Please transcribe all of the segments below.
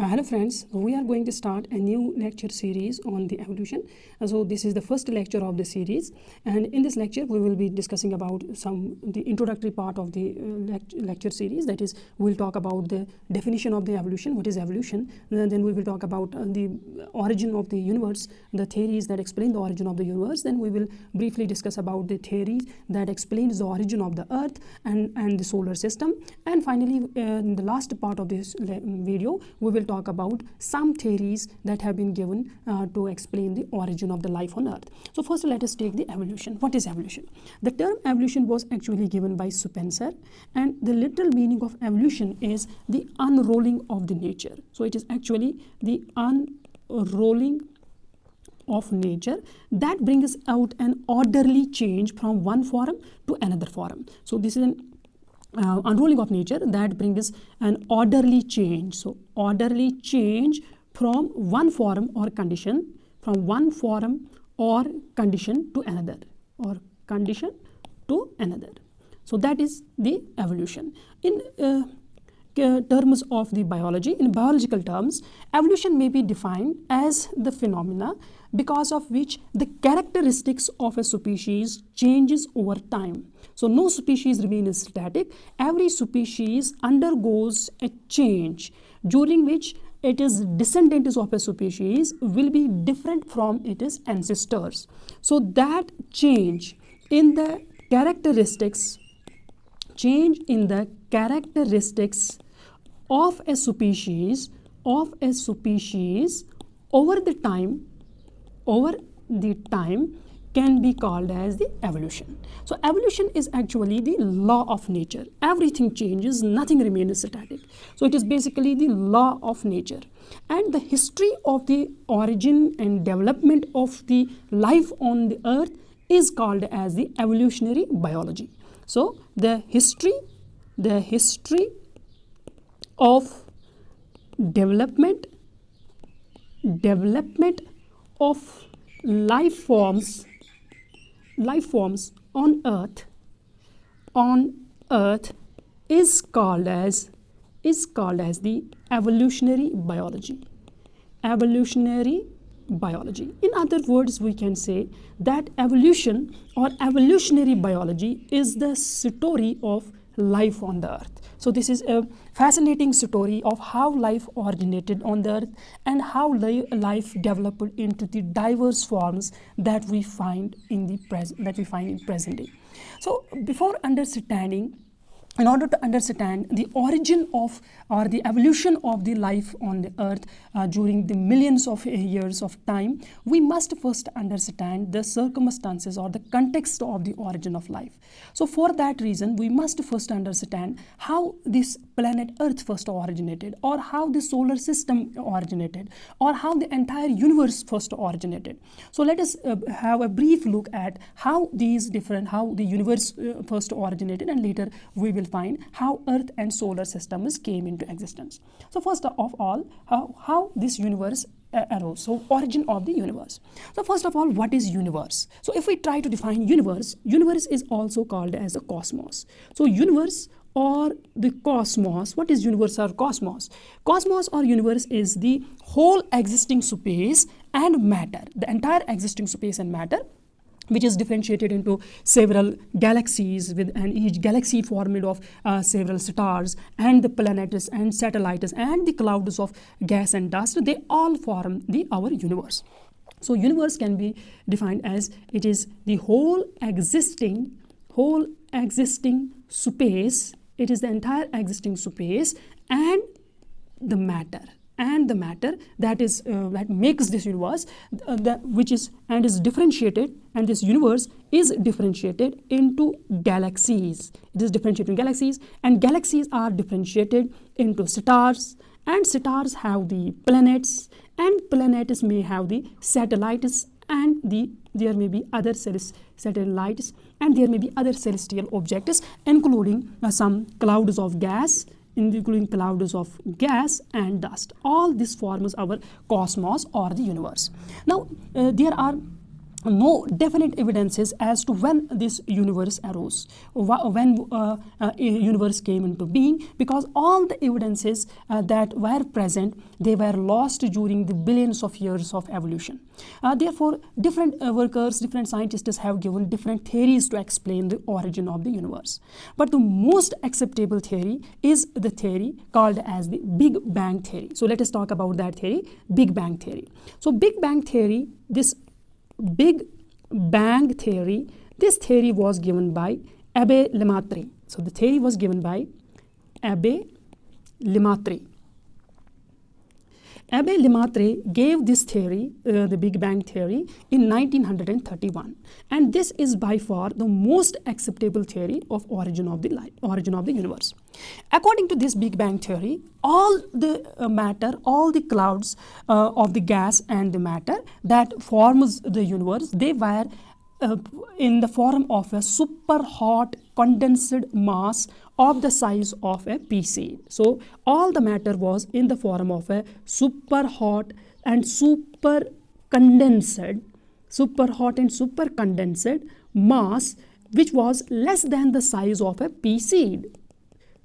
Hello friends, we are going to start a new lecture series on the evolution. So this is the first lecture of the series, and in this lecture we will be discussing about the introductory part of the lecture series. That is, we'll talk about the definition of the evolution, what is evolution, then we will talk about the origin of the universe, the theories that explain the origin of the universe. Then we will briefly discuss about the theories that explains the origin of the earth and the solar system, and finally in the last part of this video we will talk about some theories that have been given to explain the origin of the life on earth. So first let us take the evolution. What is evolution? The term evolution was actually given by Spencer, and the literal meaning of evolution is the unrolling of the nature. So it is actually the unrolling of nature that brings out an orderly change from one form to another form. So this is an unrolling of nature that brings an orderly change. So orderly change from one form or condition, to another, So that is the evolution. In terms of the biology, in biological terms, evolution may be defined as the phenomena because of which the characteristics of a species changes over time. So no species remains static. Every species undergoes a change during which its descendants of a species will be different from its ancestors. So that change in the characteristics of a species over the time can be called as the evolution. So evolution is actually the law of nature. Everything changes, nothing remains static. So it is basically the law of nature. And the history of the origin and development of the life on the earth is called as the evolutionary biology. So the history of development of life forms on earth is called as the evolutionary biology. In other words, we can say that evolution or evolutionary biology is the story of life on the earth. So this is a fascinating story of how life originated on the earth and how life developed into the diverse forms that we find in present day. So in order to understand the origin of or the evolution of the life on the earth during the millions of years of time, we must first understand the circumstances or the context of the origin of life. So for that reason, we must first understand how this planet Earth first originated, or how the solar system originated, or how the entire universe first originated. So let us have a brief look at how the universe first originated, and later we will find how Earth and solar systems came into existence. So first of all, how this universe arose. So origin of the universe. So first of all, what is universe? So if we try to define universe is also called as a cosmos. So universe or the cosmos. What is universe or cosmos? Cosmos or universe is the whole existing space and matter, the entire existing space and matter, which is differentiated into several galaxies, and each galaxy formed of several stars and the planets and satellites and the clouds of gas and dust. They all form our universe. So universe can be defined as it is the whole existing space. It is the entire existing space and the matter that makes this universe, is differentiated, and this universe is differentiated into galaxies. It is differentiated into galaxies, and galaxies are differentiated into stars, and stars have the planets, and planets may have the satellites, and there may be other satellites, and there may be other celestial objects, including some clouds of gas, and dust. All this forms our cosmos or the universe. Now there are no definite evidences as to when this universe arose, when a universe came into being, because all the evidences that were present, they were lost during the billions of years of evolution. Therefore, different workers, different scientists have given different theories to explain the origin of the universe. But the most acceptable theory is the theory called as the Big Bang theory. So let us talk about that theory, Big Bang theory. So Big Bang theory, this Big Bang theory, this theory was given by Abbe Lemaitre. So the theory was given by Abbe Lemaitre. Abbe Lemaitre gave this theory, the Big Bang theory, in 1931, and this is by far the most acceptable theory of origin of the universe. According to this Big Bang theory, all the matter, all the clouds of the gas and the matter that forms the universe, they were in the form of a super hot condensed mass of the size of a pea seed. So all the matter was in the form of a super hot and super condensed mass, which was less than the size of a pea seed.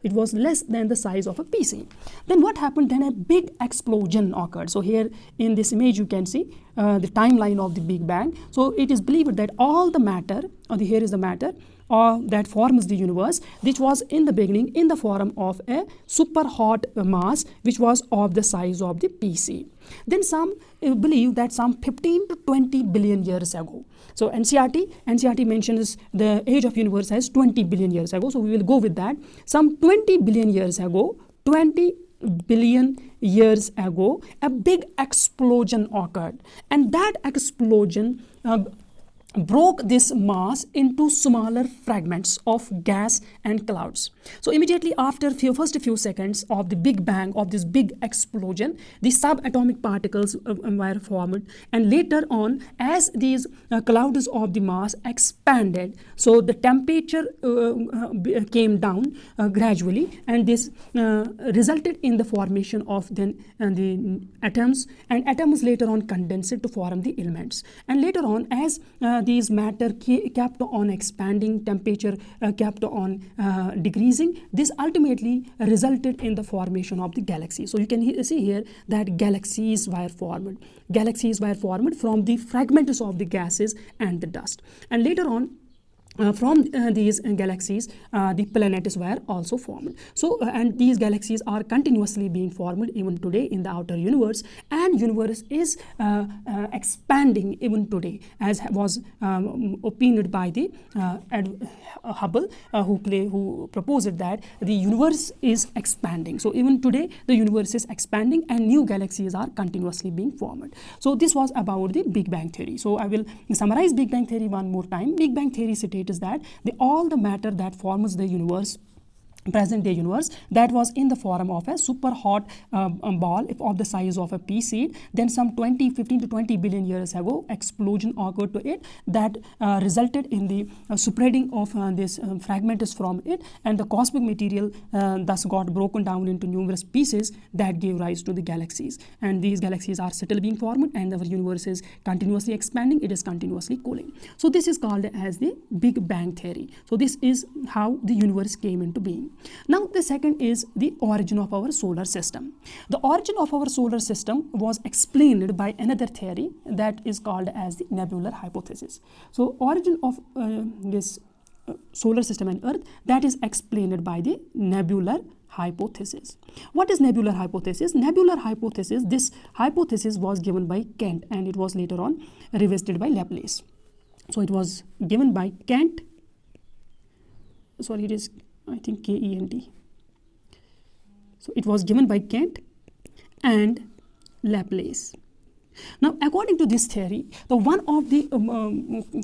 It was less than the size of a pea seed. Then what happened? Then a big explosion occurred. So here in this image you can see the timeline of the Big Bang. So it is believed that all the matter, here is the matter that forms the universe, which was in the beginning in the form of a super hot mass which was of the size of the pea seed. Then some believe that some 15 to 20 billion years ago. So NCERT mentions the age of universe as 20 billion years ago. So we will go with that. Some 20 billion years ago, a big explosion occurred. And that explosion broke this mass into smaller fragments of gas and clouds. So immediately after first few seconds of the Big Bang, of this big explosion, the subatomic particles were formed, and later on, as these clouds of the mass expanded, so the temperature came down gradually, and this resulted in the formation of then the atoms, and atoms later on condensed to form the elements. And later on, as these matter kept on expanding, temperature kept on decreasing, this ultimately resulted in the formation of the galaxy. So you can see here that galaxies were formed. Galaxies were formed from the fragments of the gases and the dust. And later on, from these galaxies, the planets were also formed. So and these galaxies are continuously being formed even today in the outer universe, and universe is expanding even today, as was opined by the Hubble, who proposed that the universe is expanding. So even today the universe is expanding and new galaxies are continuously being formed. So this was about the Big Bang theory. So I will summarize Big Bang theory one more time. Big Bang theory states that all the matter that forms the universe, present day universe, that was in the form of a super hot ball of the size of a pea seed. Then some 15 to 20 billion years ago, explosion occurred to it that resulted in the spreading of this fragments from it, and the cosmic material thus got broken down into numerous pieces that gave rise to the galaxies. And these galaxies are still being formed, and our universe is continuously expanding, it is continuously cooling. So this is called as the Big Bang theory. So this is how the universe came into being. Now the second is the origin of our solar system. The origin of our solar system was explained by another theory that is called as the nebular hypothesis. So origin of this solar system and Earth, that is explained by the nebular hypothesis. What is nebular hypothesis? Nebular hypothesis, this hypothesis was given by Kent, and it was later on revisited by Laplace. So it was given by Kent, sorry, it is I think K-E-N-T. So it was given by Kent and Laplace. Now according to this theory, the one of the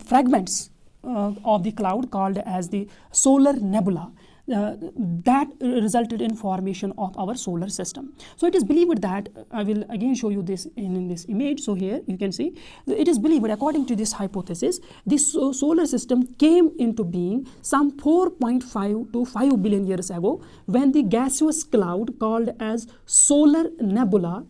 fragments of the cloud called as the solar nebula, that resulted in formation of our solar system. So it is believed that, I will again show you this in this image. So here you can see, it is believed, according to this hypothesis, this solar system came into being some 4.5 to 5 billion years ago, when the gaseous cloud called as solar nebula,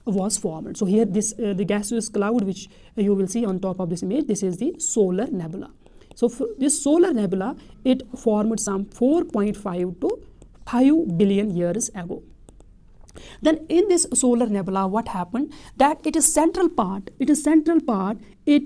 was formed. So here this the gaseous cloud which you will see on top of this image, this is the solar nebula. So this solar nebula, it formed some 4.5 to 5 billion years ago. Then in this solar nebula, what happened, that it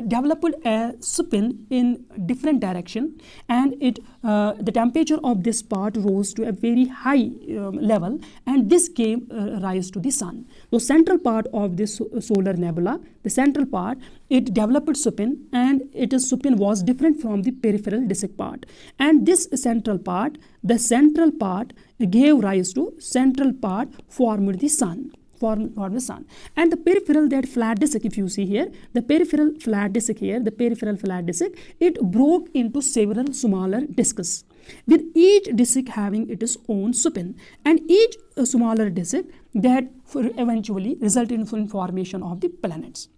developed a spin in different direction, and the temperature of this part rose to a very high level, and this gave rise to the sun. The central part of this solar nebula, it developed spin, and its spin was different from the peripheral disk part, and this central part gave rise to formed the sun. And the peripheral, that flat disk, if you see here, the peripheral flat disk, it broke into several smaller disks, with each disk having its own spin, and each smaller disk that eventually resulted in formation of the planets.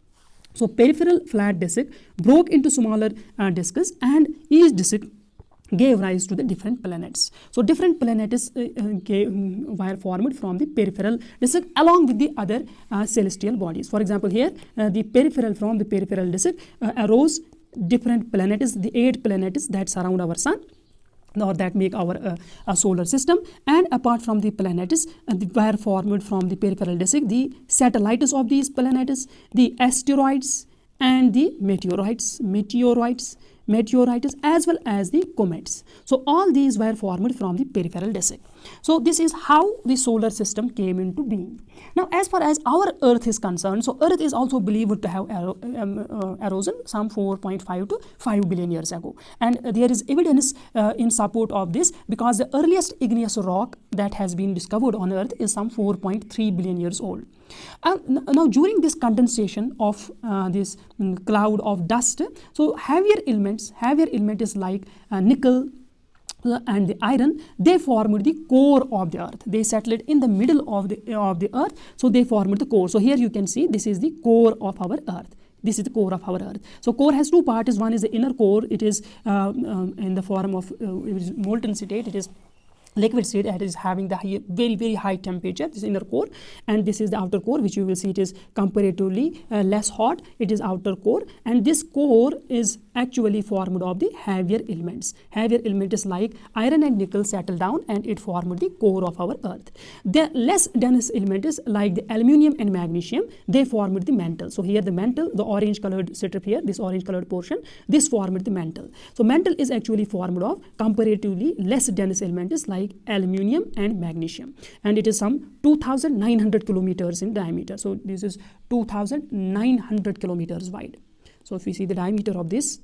So peripheral flat disk broke into smaller disks, and each disk gave rise to the different planets. So different planets were formed from the peripheral disk along with the other celestial bodies. For example, here from the peripheral disk arose different planets, the 8 planets that surround our sun, or that make our solar system. And apart from the planets, were formed from the peripheral disk the satellites of these planets, the asteroids, and the meteorites, as well as the comets. So all these were formed from the peripheral disk. So this is how the solar system came into being. Now, as far as our Earth is concerned, so Earth is also believed to have arisen some 4.5 to 5 billion years ago, and there is evidence in support of this, because the earliest igneous rock that has been discovered on Earth is some 4.3 billion years old. Now during this condensation of this cloud of dust, so heavier elements is like nickel and the iron, they formed the core of the Earth. They settled in the middle of the Earth, so they formed the core. So here you can see, this is the core of our Earth. This is the core of our Earth. So core has two parts. One is the inner core. It is in the form of molten state. It is liquid state, that is having the very high temperature, this inner core, and this is the outer core, which you will see it is comparatively less hot. It is outer core, and this core is actually formed of the heavier elements. Heavier elements like iron and nickel settle down, and it formed the core of our Earth. The less dense elements like the aluminium and magnesium, they formed the mantle. So here the mantle, the orange colored strip here, this orange colored portion, this formed the mantle. So mantle is actually formed of comparatively less dense elements like aluminium and magnesium, and it is some 2,900 kilometers in diameter. So this is 2,900 kilometers wide. So if we see the diameter of this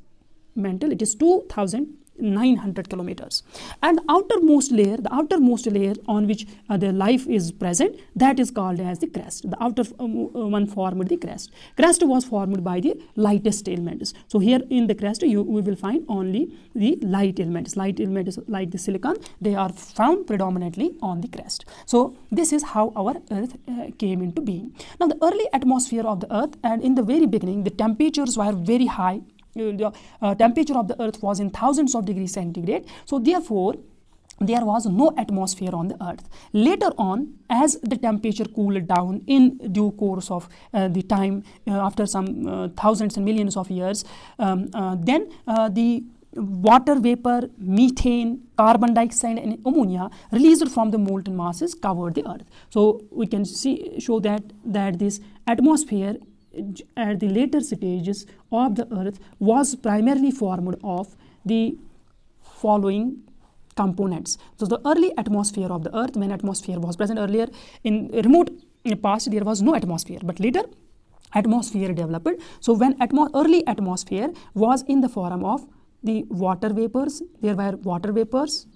mantle, it is 2,900 kilometers. And the outermost layer on which the life is present, that is called as the crust. The outer one formed the crust. Crust was formed by the lightest elements. So here in the crust we will find only the light elements. Light elements like the silicon, they are found predominantly on the crust. So this is how our Earth came into being. Now the early atmosphere of the Earth, and in the very beginning the temperatures were very high. The temperature of the Earth was in thousands of degrees centigrade. So therefore there was no atmosphere on the Earth. Later on, as the temperature cooled down in due course of the time, after some thousands and millions of years, then the water vapor, methane, carbon dioxide, and ammonia released from the molten masses covered the Earth. So we can show that this atmosphere at the later stages of the Earth was primarily formed of the following components. So the early atmosphere of the Earth, when atmosphere was present earlier in remote past, there was no atmosphere, but later atmosphere developed. So when early atmosphere was in the form of the water vapors, there were water vapors.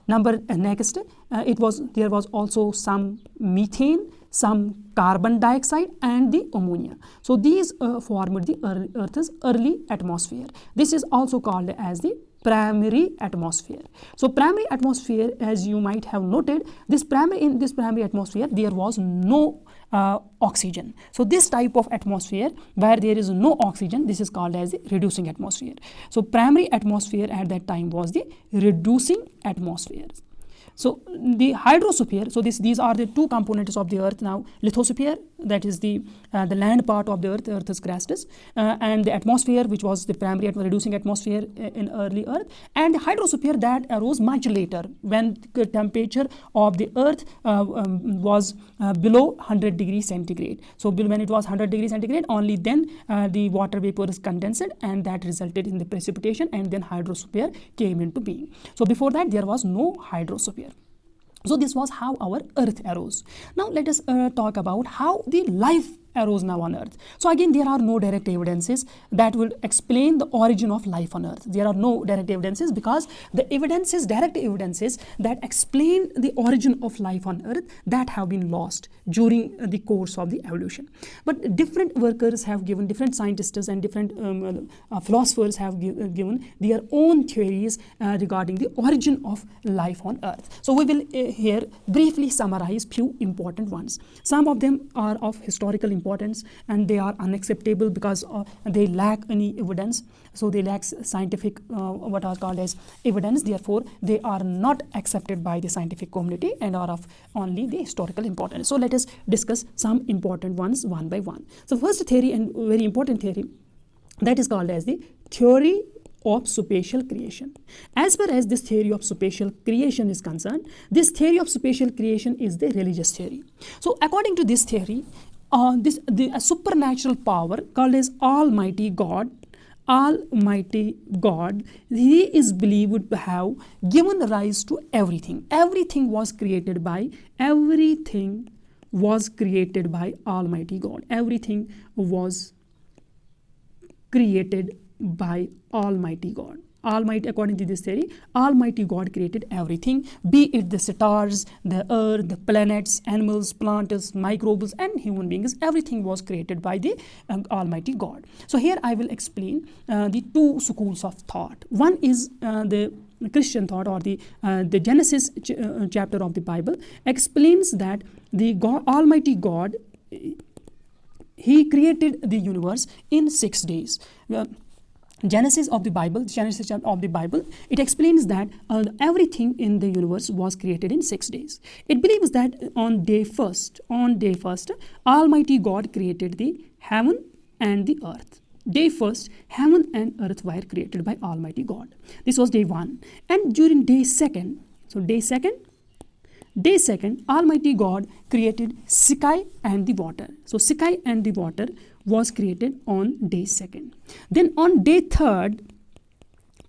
Next, there was also some methane, some carbon dioxide, and the ammonia. So these formed the Earth's early atmosphere. This is also called as the primary atmosphere. So primary atmosphere, as you might have noted, in this primary atmosphere there was no oxygen. So this type of atmosphere where there is no oxygen, this is called as the reducing atmosphere. So primary atmosphere at that time was the reducing atmosphere. So the hydrosphere, so these are the two components of the earth now. Lithosphere, that is the land part of the earth's crust, and the atmosphere, which was the primary reducing atmosphere in early earth, and the hydrosphere that arose much later when the temperature of the earth was below 100 degrees centigrade. So when it was 100 degrees centigrade, only then the water vapor is condensed, and that resulted in the precipitation, and then hydrosphere came into being. So before that there was no hydrosphere. So this was how our earth arose. Now let us talk about how the life arose now on earth. So again, there are no direct evidences that will explain the origin of life on earth. There are no direct evidences because the direct evidences that explain the origin of life on earth, that have been lost during the course of the evolution. But different workers have given, different scientists and different philosophers have given their own theories regarding the origin of life on earth. So we will here briefly summarize few important ones. Some of them are of historical importance, and they are unacceptable because they lack any evidence. So they lack scientific what are called as evidence. Therefore they are not accepted by the scientific community and are of only the historical importance. So let us discuss some important ones one by one. So first theory, and very important theory, that is called as the theory of spatial creation. As far as this theory of spatial creation is concerned, this theory of spatial creation is the religious theory. So according to this theory, the supernatural power called as Almighty God, he is believed to have given rise to everything. Everything was created by Almighty God. Everything was created by Almighty God. According to this theory, Almighty God created everything, be it the stars, the earth, the planets, animals, plants, microbes, and human beings. Everything was created by the Almighty God. So here I will explain the two schools of thought. One is the Christian thought, or the Genesis chapter of the Bible explains that the Almighty God, he created the universe in 6 days. Genesis of the Bible, it explains that everything in the universe was created in 6 days. It believes that on day first, Almighty God created the heaven and the earth. Day first, heaven and earth were created by Almighty God. This was day one. And during day second, Almighty God created sky and the water. So sky and the water was created on day second. Then on day third,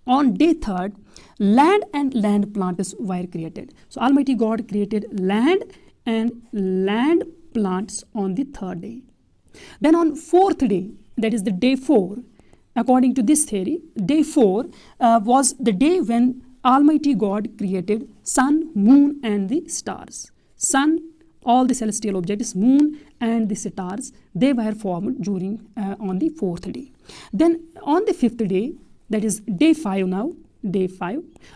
land and land plants were created. So Almighty God created land and land plants on the third day. Then on fourth day, that is the day 4, according to this theory, day 4 was the day when Almighty God created sun, moon, and the stars. Sun, all the celestial objects, moon, and the stars, they were formed during on the 4th day. Then on the 5th day, that is day 5 now,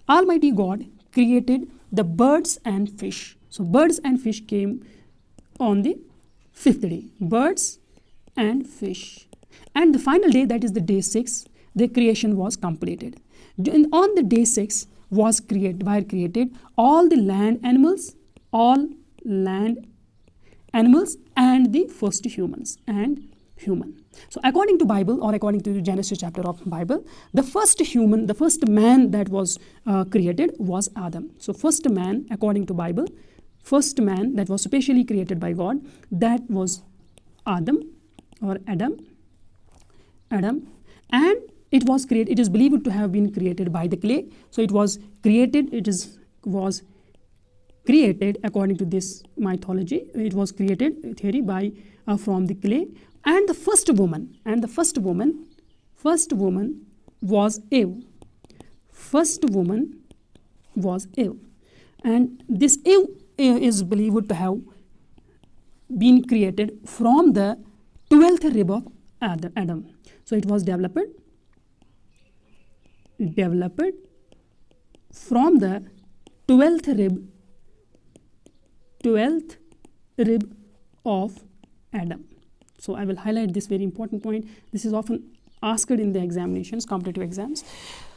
Almighty God created the birds and fish. So birds and fish came on the 5th day, birds and fish. And the final day, that is the day 6, the creation was completed. On the day 6 were created all the land animals and the first humans and human. So according to Bible, or according to the Genesis chapter of Bible, the first man that was created was Adam. So first man, according to Bible, first man that was specially created by God, that was Adam, and it was believed to have been created by the clay. So it was created according to this mythology, it was created theory by from the clay. And the first woman was Eve. And this Eve is believed to have been created from the 12th rib of Adam. So it was developed from the 12th rib of Adam. So I will highlight this very important point. This is often asked in the examinations, competitive exams.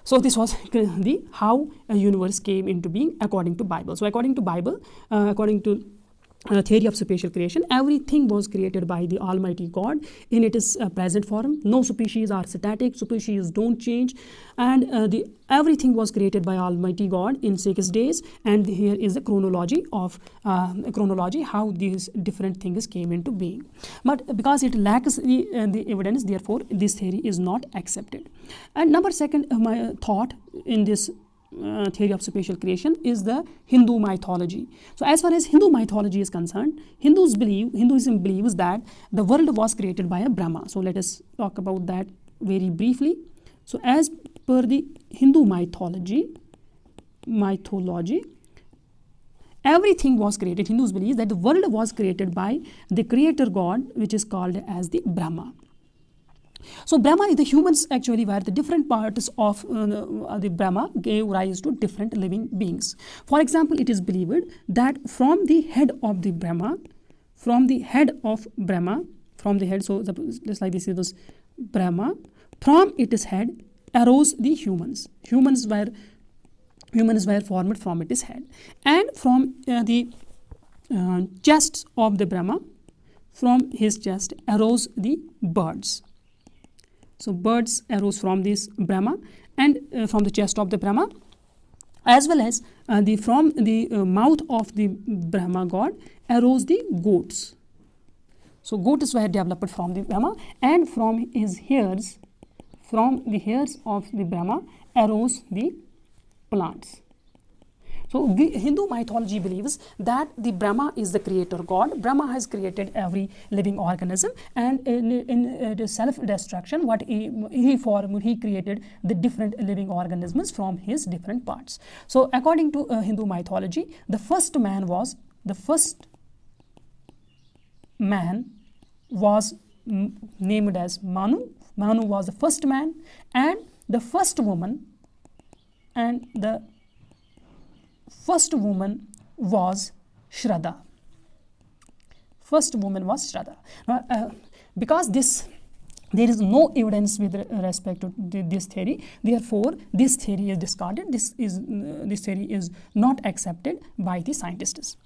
So this was the how a universe came into being according to Bible. So according to Bible, according to theory of spatial creation, everything was created by the Almighty God in its present form. No species are static, species don't change, and everything was created by Almighty God in 6 days. And here is the chronology of how these different things came into being. But because it lacks the evidence, therefore this theory is not accepted. And number second, my thought in this theory of spatial creation is the Hindu mythology. So as far as Hindu mythology is concerned, Hinduism believes that the world was created by a Brahma. So let us talk about that very briefly. So as per the Hindu mythology, everything was created. Hindus believe that the world was created by the creator God, which is called as the Brahma. So Brahma, the humans actually were the different parts of the Brahma gave rise to different living beings. For example, it is believed that from the head, so just like this is Brahma, from its head arose the humans. Humans were formed from its head, and from the chest of the Brahma, from his chest arose the birds. So birds arose from this Brahma, and from the chest of the Brahma, as well as from the mouth of the Brahma God arose the goats. So goats were developed from the Brahma, and from the hairs of the Brahma arose the plants. So Hindu mythology believes that the Brahma is the creator God. Brahma has created every living organism, and in self-destruction, what he formed, he created the different living organisms from his different parts. So according to Hindu mythology, the first man was named as Manu. Manu was the first man, and the first woman was Shraddha. Because there is no evidence with respect to this theory, therefore this theory is discarded. This theory is not accepted by the scientists.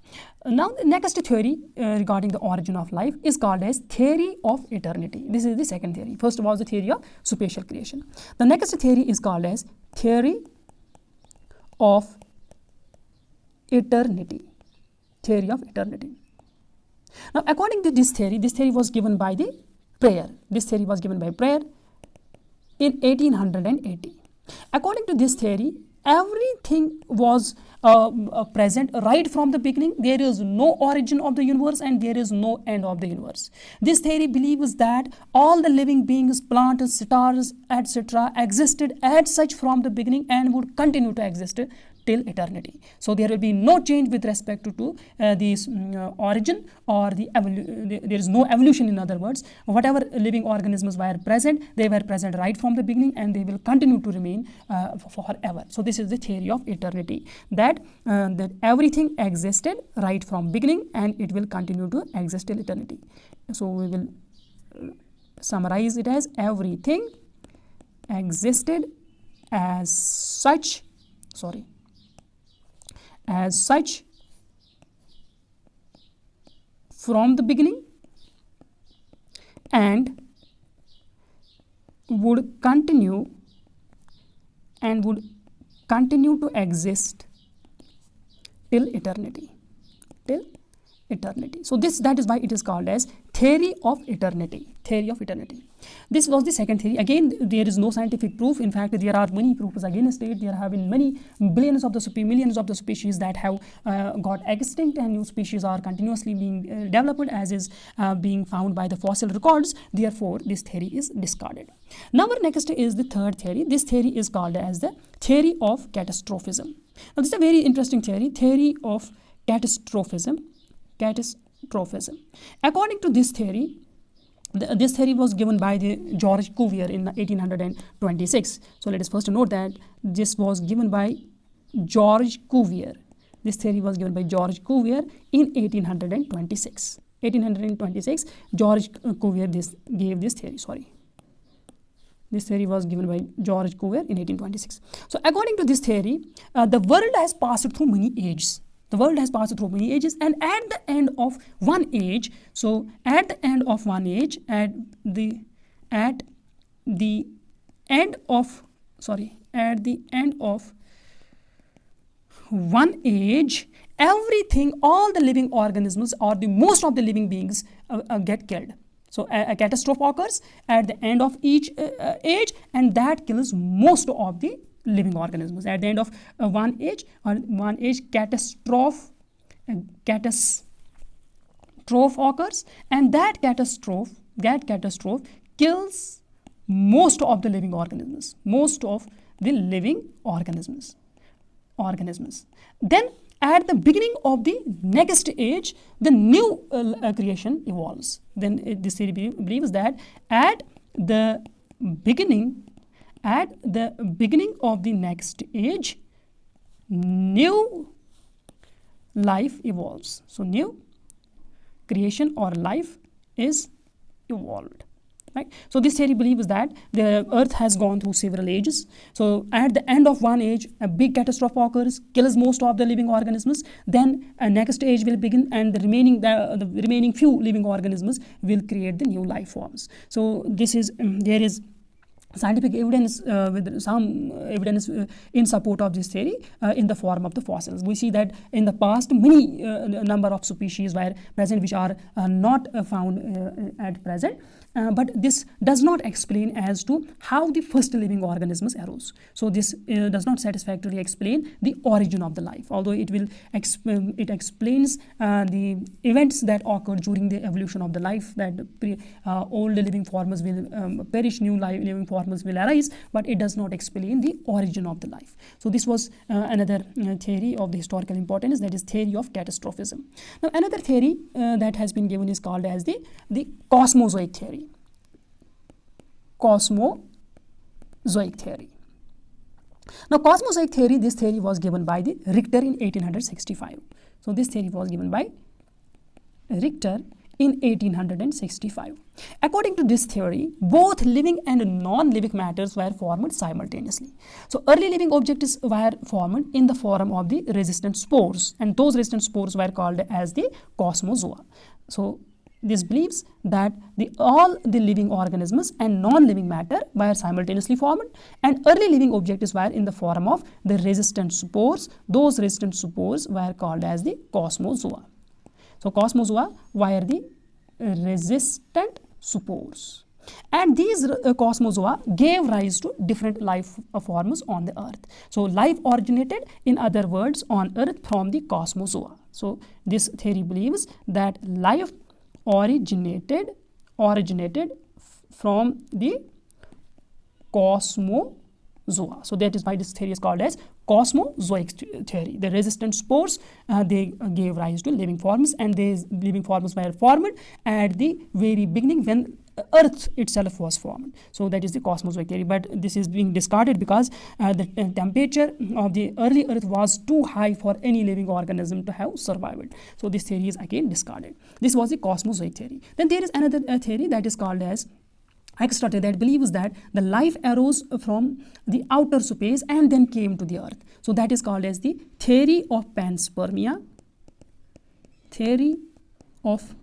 Now the next theory regarding the origin of life is called as theory of eternity. This is the second theory. First was the theory of spatial creation. The next theory is called as theory of eternity. Now according to this theory was given by prayer in 1880. According to this theory, everything was present right from the beginning. There is no origin of the universe and there is no end of the universe. This theory believes that all the living beings, plants, stars, etc. existed as such from the beginning and would continue to exist till eternity. So there will be no change with respect to this origin, or there is no evolution. In other words, whatever living organisms were present, they were present right from the beginning and they will continue to remain forever. So this is the theory of eternity, that everything existed right from beginning and it will continue to exist till eternity. So we will summarize it as everything existed as such from the beginning and would continue to exist till eternity. So that is why it is called as theory of eternity. This was the second theory. Again, there is no scientific proof. In fact, there are many proofs against it. There have been millions of the species that have got extinct, and new species are continuously being developed, as is being found by the fossil records. Therefore, this theory is discarded. Now, next is the third theory. This theory is called as the theory of catastrophism. Now, this is a very interesting theory of catastrophism. According to this theory, this theory was given by George Cuvier in 1826. So let us first note that this was given by George Cuvier. This theory was given by George Cuvier in 1826. 1826, George Cuvier gave this theory, sorry. This theory was given by George Cuvier in 1826. So according to this theory, the world has passed through many ages. The world has passed through many ages, and at the end of one age, so at the end of one age, at the end of one age, everything, all the living organisms or the most of the living beings get killed. So a catastrophe occurs at the end of each age, and that kills most of the living organisms. At the end of one age, catastrophe occurs, and that catastrophe kills most of the living organisms. Then at the beginning of the next age, the new creation evolves. Then this theory believes that at the beginning of the next age, new life evolves. So new creation or life is evolved. Right? So this theory believes that the earth has gone through several ages. So at the end of one age, a big catastrophe occurs, kills most of the living organisms. Then a next age will begin, and the remaining few living organisms will create the new life forms. So this is there is scientific evidence with some evidence in support of this theory in the form of the fossils. We see that in the past many number of species were present which are not found at present. But this does not explain as to how the first living organisms arose. So this does not satisfactorily explain the origin of the life, although it will it explains the events that occurred during the evolution of the life, that old living forms will perish, new living forms will arise, but it does not explain the origin of the life. So this was another theory of the historical importance, that is theory of catastrophism. Now another theory that has been given is called as the cosmozoic theory. Cosmozoic theory. Now cosmozoic theory, this theory was given by the Richter in 1865. So this theory was given by Richter in 1865. According to this theory, both living and non-living matters were formed simultaneously. So early living objects were formed in the form of the resistant spores, and those resistant spores were called as the cosmozoa. So this believes that all the living organisms and non-living matter were simultaneously formed, and early living objects were in the form of the resistant spores. Those resistant spores were called as the cosmozoa. So cosmozoa were the resistant spores, and these cosmozoa gave rise to different life forms on the earth. So life originated, in other words, on earth from the cosmozoa. So this theory believes that life originated from the cosmozoa. So that is why this theory is called as cosmozoic theory. The resistant spores they gave rise to living forms, and these living forms were formed at the very beginning when earth itself was formed. So that is the cosmozoic theory, but this is being discarded because the temperature of the early earth was too high for any living organism to have survived. So this theory is again discarded. This was the cosmozoic theory. Then there is another theory that is called as extraterrestrial, that believes that the life arose from the outer space and then came to the earth. So that is called as the theory of panspermia. Theory of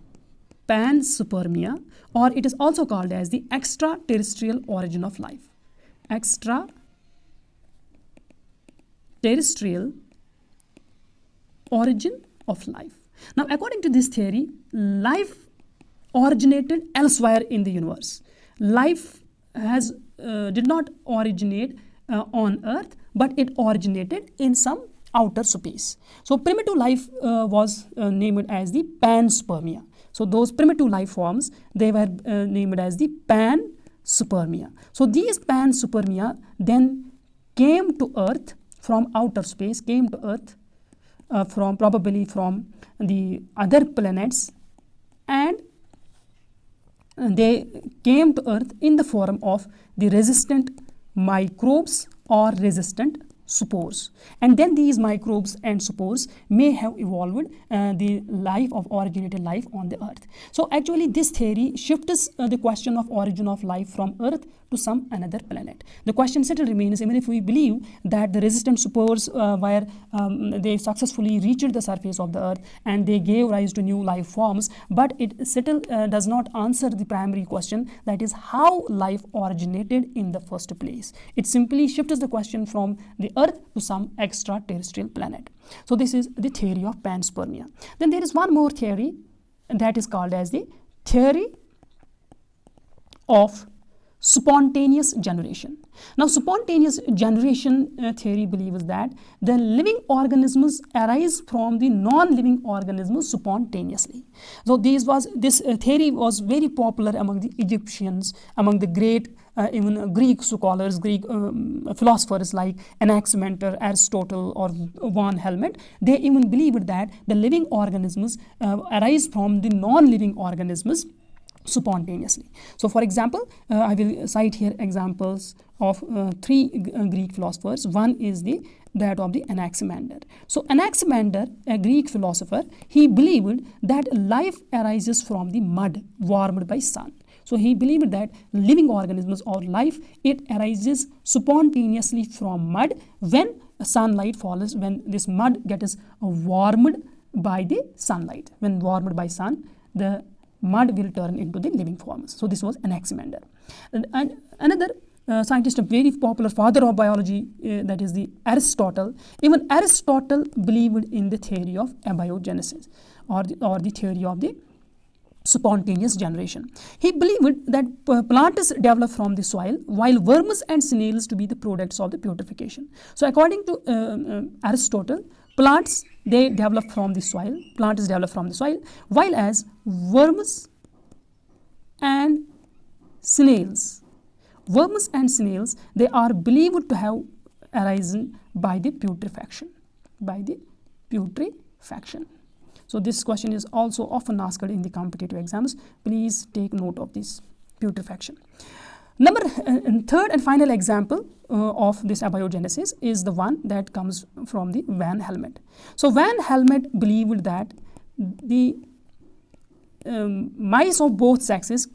panspermia, or it is also called as the extraterrestrial origin of life. Extraterrestrial origin of life. Now according to this theory, life originated elsewhere in the universe. Life did not originate on earth, but it originated in some outer space. So primitive life was named as the panspermia. So those primitive life forms, they were named as the panspermia. So these panspermia then came to earth from outer space, probably from the other planets, and they came to earth in the form of the resistant microbes or resistant spores, and then these microbes and spores may have evolved the life of originated life on the earth. So actually this theory shifts the question of origin of life from earth to some another planet. The question still remains, even if we believe that the resistant spores they successfully reached the surface of the earth and they gave rise to new life forms, but it still does not answer the primary question, that is how life originated in the first place. It simply shifts the question from the earth to some extraterrestrial planet. So this is the theory of panspermia. Then there is one more theory that is called as the theory of spontaneous generation. Now spontaneous generation theory believes that the living organisms arise from the non-living organisms spontaneously. So this theory was very popular among the Egyptians, among the great even Greek scholars, Greek philosophers like Anaximander, Aristotle, or von Helmont. They even believed that the living organisms arise from the non-living organisms spontaneously. So for example, I will cite here examples of three Greek philosophers. One is that of the Anaximander. So Anaximander, a Greek philosopher, he believed that life arises from the mud warmed by sun. So he believed that living organisms or life, it arises spontaneously from mud when sunlight falls, when this mud gets warmed by the sunlight. When warmed by sun, the mud will turn into the living forms. So this was Anaximander. And another scientist, a very popular father of biology, that is the Aristotle. Even Aristotle believed in the theory of abiogenesis, or the theory of the spontaneous generation. He believed that plants develop from the soil, while worms and snails to be the products of the putrefaction. So according to Aristotle, plants, they develop from the soil, plants develop from the soil, while as worms and snails, they are believed to have arisen by the putrefaction, So this question is also often asked in the competitive exams. Please take note of this putrefaction. Third and final example of this abiogenesis is the one that comes from the Van Helmont. So Van Helmont believed that the mice of both sexes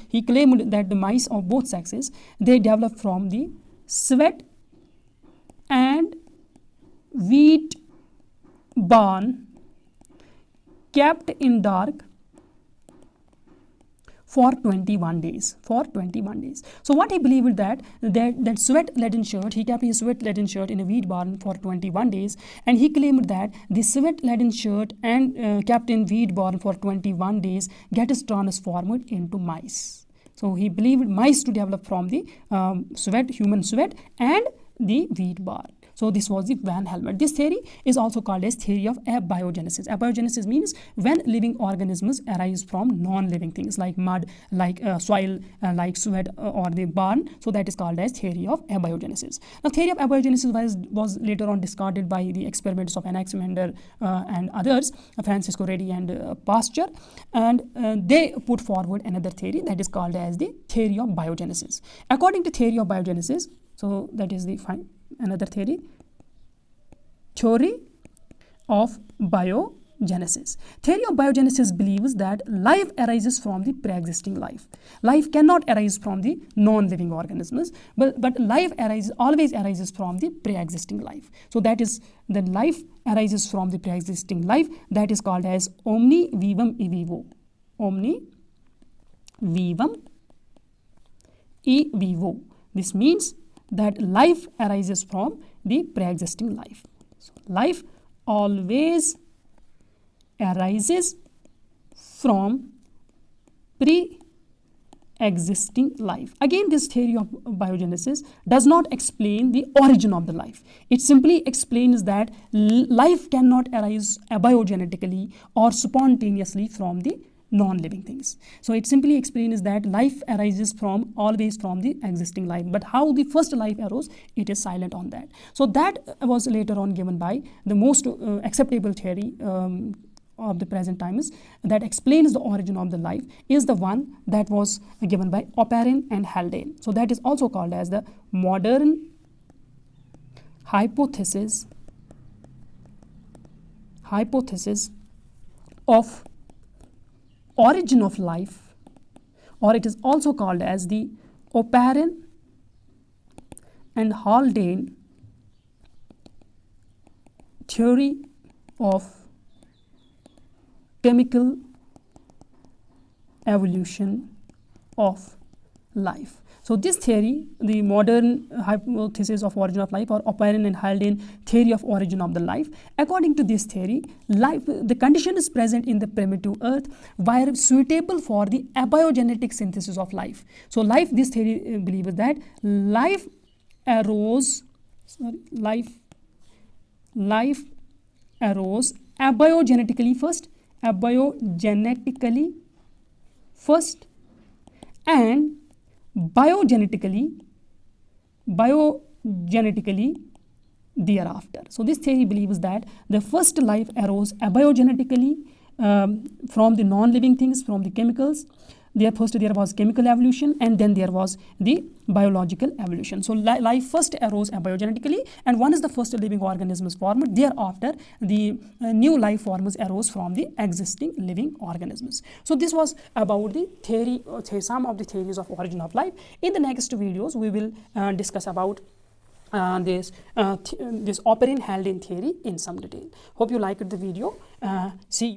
he claimed that the mice of both sexes, they develop from the sweat and wheat barn kept in dark for 21 days. So what he believed that sweat-laden shirt, he kept his sweat-laden shirt in a wheat barn for 21 days, and he claimed that the sweat-laden shirt and kept in wheat barn for 21 days gets transformed into mice. So he believed mice to develop from the human sweat and the wheat barn. So this was the Van Helmont. This theory is also called as theory of abiogenesis. Abiogenesis means when living organisms arise from non-living things like mud, like soil, like sweat or the barn. So that is called as theory of abiogenesis. Now theory of abiogenesis was later on discarded by the experiments of Anaximander and others, Francisco Redi and Pasteur, and they put forward another theory that is called as the theory of biogenesis. According to theory of biogenesis, so that is the another theory of biogenesis. Theory of biogenesis believes that life arises from the pre-existing life. Life cannot arise from the non-living organisms, but life always arises from the pre-existing life. So that is, the life arises from the pre-existing life, that is called as omni vivum e vivo. Omni vivum e vivo. This means that life arises from the pre-existing life. So life always arises from pre-existing life. Again, this theory of biogenesis does not explain the origin of the life. It simply explains that life cannot arise abiogenetically or spontaneously from the non-living things. So it simply explains that life arises always from the existing life, but how the first life arose, it is silent on that. So that was later on given by the most acceptable theory of the present times that explains the origin of the life is the one that was given by Oparin and Haldane. So that is also called as the modern hypothesis of origin of life, or it is also called as the Oparin and Haldane theory of chemical evolution of life. So this theory, the modern hypothesis of origin of life, or Oparin and Haldane theory of origin of the life, according to this theory, life, the condition is present in the primitive earth were suitable for the abiogenetic synthesis of life. So life, this theory believes that life arose abiogenetically first, and biogenetically thereafter. So this theory believes that the first life arose abiogenetically from the non-living things, from the chemicals. There was chemical evolution, and then there was the biological evolution. So life first arose abiogenetically, and once the first living organism is formed, thereafter the new life forms arose from the existing living organisms. So this was about the theory, some of the theories of origin of life. In the next videos, we will discuss about this Oparin-Haldane theory in some detail. Hope you liked the video. See you.